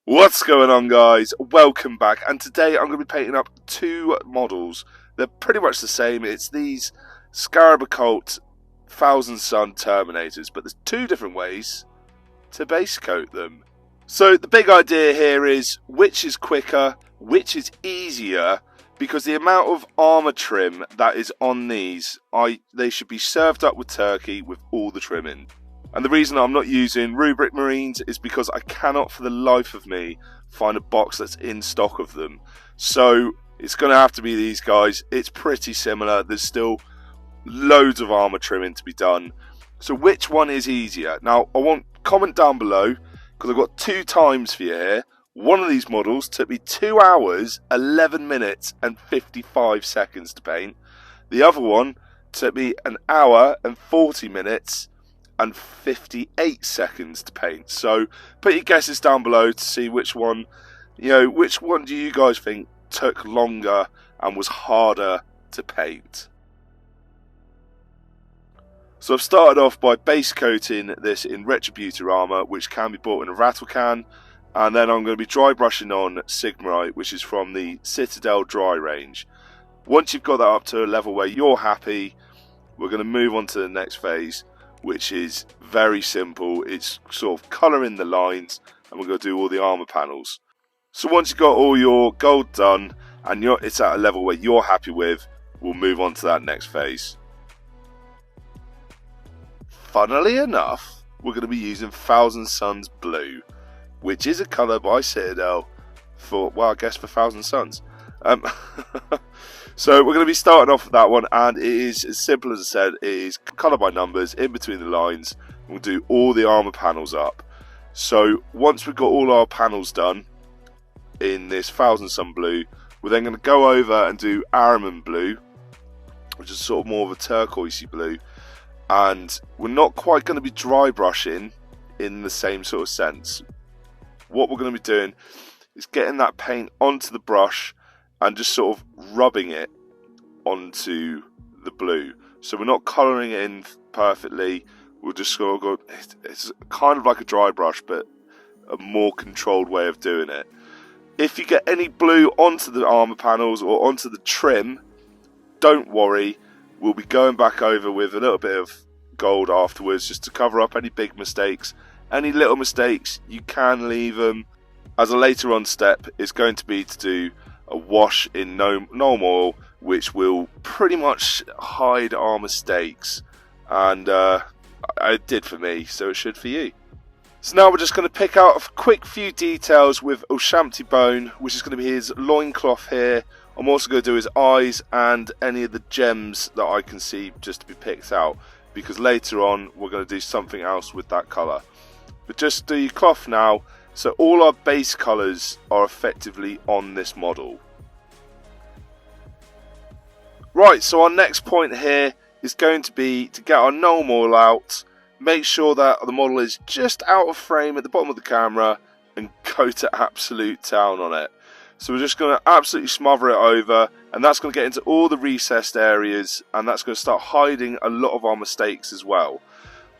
What's going on, guys? Welcome back, and today I'm going to be painting up two models. They're pretty much the same. It's these Scarab Occult Thousand Sun Terminators, but there's two different ways to base coat them. So the big idea here is which is quicker, which is easier, because the amount of armor trim that is on these, they should be served up with turkey with all the trimming. And the reason I'm not using Rubric Marines is because I cannot for the life of me find a box that's in stock of them. So it's going to have to be these guys. It's pretty similar. There's still loads of armor trimming to be done. So which one is easier? Now I want comment down below, because I've got two times for you here. One of these models took me 2 hours, 11 minutes and 55 seconds to paint. The other one took me 1 hour and 40 minutes and 58 seconds to paint. So put your guesses down below to see which one, which one do you guys think took longer and was harder to paint. So I've started off by base coating this in Retributor armor, which can be bought in a rattle can, and then I'm going to be dry brushing on Sigmarite, which is from the Citadel dry range. Once you've got that up to a level where you're happy, we're going to move on to the next phase, which is very simple. It's sort of colouring the lines, and we're going to do all the armour panels. So once you've got all your gold done, and it's at a level where you're happy with, we'll move on to that next phase. Funnily enough, we're going to be using Thousand Suns Blue, which is a colour by Citadel for, well, I guess for Thousand Suns. So we're going to be starting off with that one, and it is as simple as I said. It is colour by numbers in between the lines. We'll do all the armour panels up. So once we've got all our panels done in this Thousand Sun Blue, we're then going to go over and do Ahriman Blue, which is sort of more of a turquoisey blue. And we're not quite going to be dry brushing in the same sort of sense. What we're going to be doing is getting that paint onto the brush and just sort of rubbing it onto the blue. So we're not colouring it in perfectly. We'll just sort of go, it's kind of like a dry brush, but a more controlled way of doing it. If you get any blue onto the armour panels or onto the trim, don't worry. We'll be going back over with a little bit of gold afterwards, just to cover up any big mistakes. Any little mistakes, you can leave them. As a later on step, is going to be to do a wash in gnome oil, which will pretty much hide our mistakes, and it did for me, so it should for you. So now we're just going to pick out a quick few details with Ushamti Bone, which is going to be his loincloth here. I'm also going to do his eyes and any of the gems that I can see just to be picked out, because later on we're going to do something else with that colour. But just do your cloth now. So all our base colours are effectively on this model. Right, so our next point here is going to be to get our gnome oil out, make sure that the model is just out of frame at the bottom of the camera, and go to absolute town on it. So we're just going to absolutely smother it over, and that's going to get into all the recessed areas, and that's going to start hiding a lot of our mistakes as well.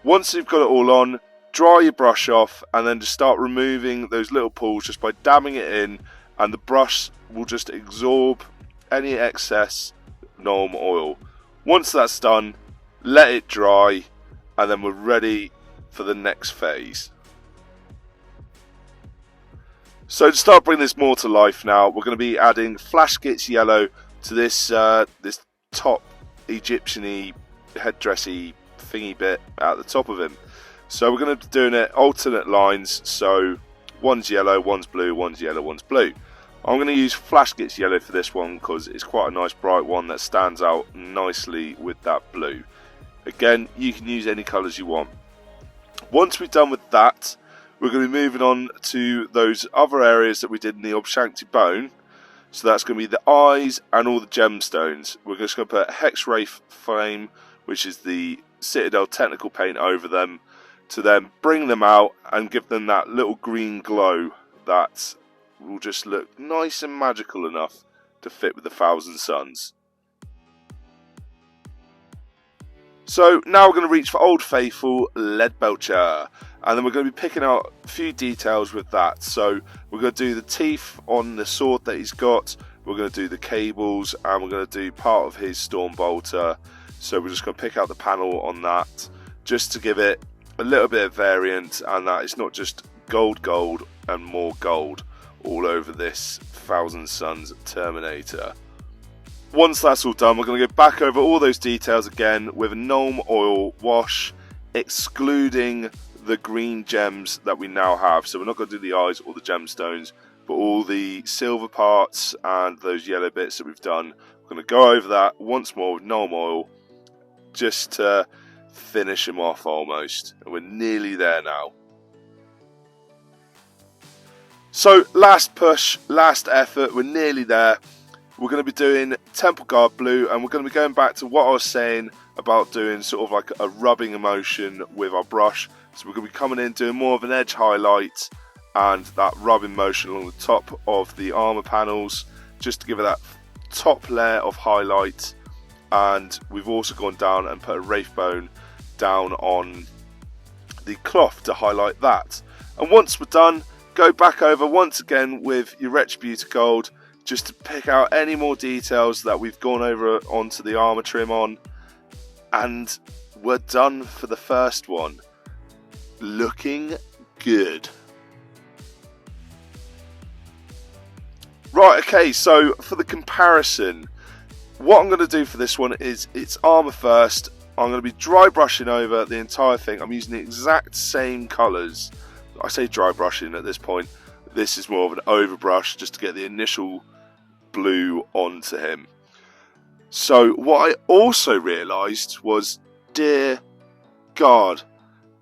Once you've got it all on, dry your brush off, and then just start removing those little pools just by dabbing it in, and the brush will just absorb any excess gnome oil. Once that's done, let it dry, and then we're ready for the next phase. So to start bringing this more to life now, we're going to be adding Flash Gits Yellow to this this top Egyptian-y headdressy thingy bit at the top of him. So we're going to be doing it alternate lines, so one's yellow, one's blue, one's yellow, one's blue. I'm going to use Flash Gits Yellow for this one because it's quite a nice bright one that stands out nicely with that blue. Again, you can use any colours you want. Once we're done with that, we're going to be moving on to those other areas that we did in the Ushamti Bone. So that's going to be the eyes and all the gemstones. We're just going to put Hex Wraith Flame, which is the Citadel technical paint, over them, to then bring them out and give them that little green glow that will just look nice and magical enough to fit with the Thousand Suns. So now we're going to reach for Old Faithful Leadbelcher, and then we're going to be picking out a few details with that. So we're going to do the teeth on the sword that he's got, we're going to do the cables, and we're going to do part of his Stormbolter. So we're just going to pick out the panel on that, just to give it a little bit of variant, and that it's not just gold and more gold all over this Thousand Suns Terminator. Once that's all done, we're going to go back over all those details again with a Gnome Oil wash, excluding the green gems that we now have. So we're not going to do the eyes or the gemstones, but all the silver parts and those yellow bits that we've done. We're going to go over that once more with Gnome Oil, just to finish him off almost. And we're nearly there now. So last push, last effort, we're nearly there. We're going to be doing Temple Guard Blue, and we're going to be going back to what I was saying about doing sort of like a rubbing motion with our brush. So we're going to be coming in doing more of an edge highlight and that rubbing motion along the top of the armor panels, just to give it that top layer of highlight. And we've also gone down and put a Wraithbone down on the cloth to highlight that. And once we're done, go back over once again with your Retributor Gold, just to pick out any more details that we've gone over onto the armor trim on, and we're done for the first one. Looking good. Right, okay, so for the comparison, what I'm going to do for this one is it's armor first. I'm going to be dry brushing over the entire thing. I'm using the exact same colours. I say dry brushing at this point. This is more of an overbrush just to get the initial blue onto him. So what I also realised was, dear God,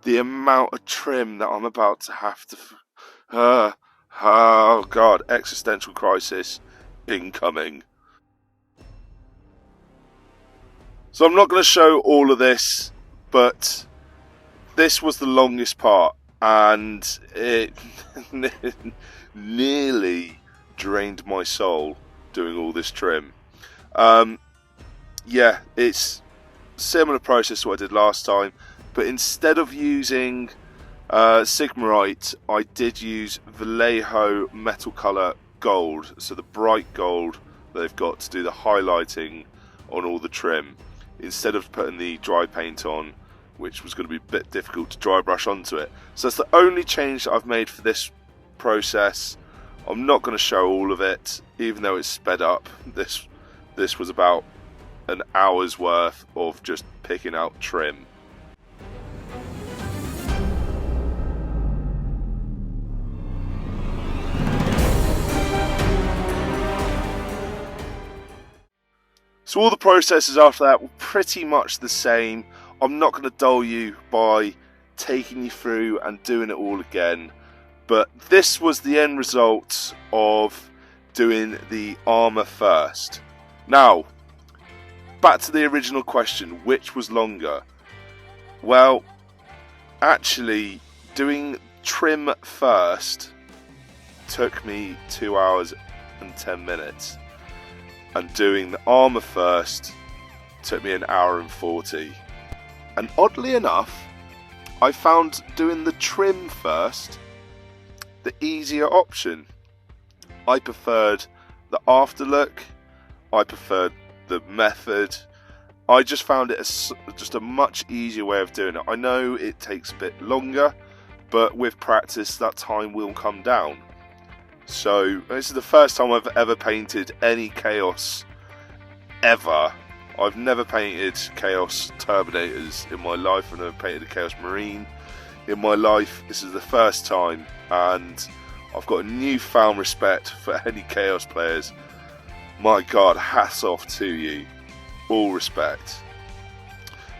the amount of trim that I'm about to have to... oh God, existential crisis incoming. So I'm not going to show all of this, but this was the longest part, and it nearly drained my soul doing all this trim. Yeah, it's similar process to what I did last time, but instead of using Sigmarite, I did use Vallejo Metal Colour Gold, so the bright gold they've got to do the highlighting on all the trim, instead of putting the dry paint on, which was going to be a bit difficult to dry brush onto it. So that's the only change that I've made for this process. I'm not going to show all of it, even though it's sped up. This was about an hour's worth of just picking out trim. So all the processes after that were pretty much the same. I'm not going to dull you by taking you through and doing it all again. But this was the end result of doing the armor first. Now, back to the original question, which was longer? Well, actually, doing trim first took me 2 hours and 10 minutes. And doing the armor first took me 1 hour and 40. And oddly enough, I found doing the trim first the easier option. I preferred the afterlook, I preferred the method. I just found it just a much easier way of doing it. I know it takes a bit longer, but with practice that time will come down. So this is the first time I've ever painted any Chaos ever. I've never painted Chaos Terminators in my life. I've never painted a Chaos Marine in my life. This is the first time, and I've got a newfound respect for any Chaos players. My God, hats off to you. All respect.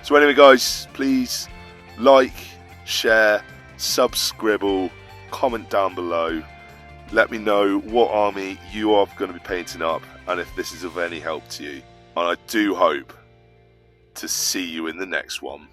So anyway guys, please like, share, subscribble, comment down below. Let me know what army you are going to be painting up and if this is of any help to you. And I do hope to see you in the next one.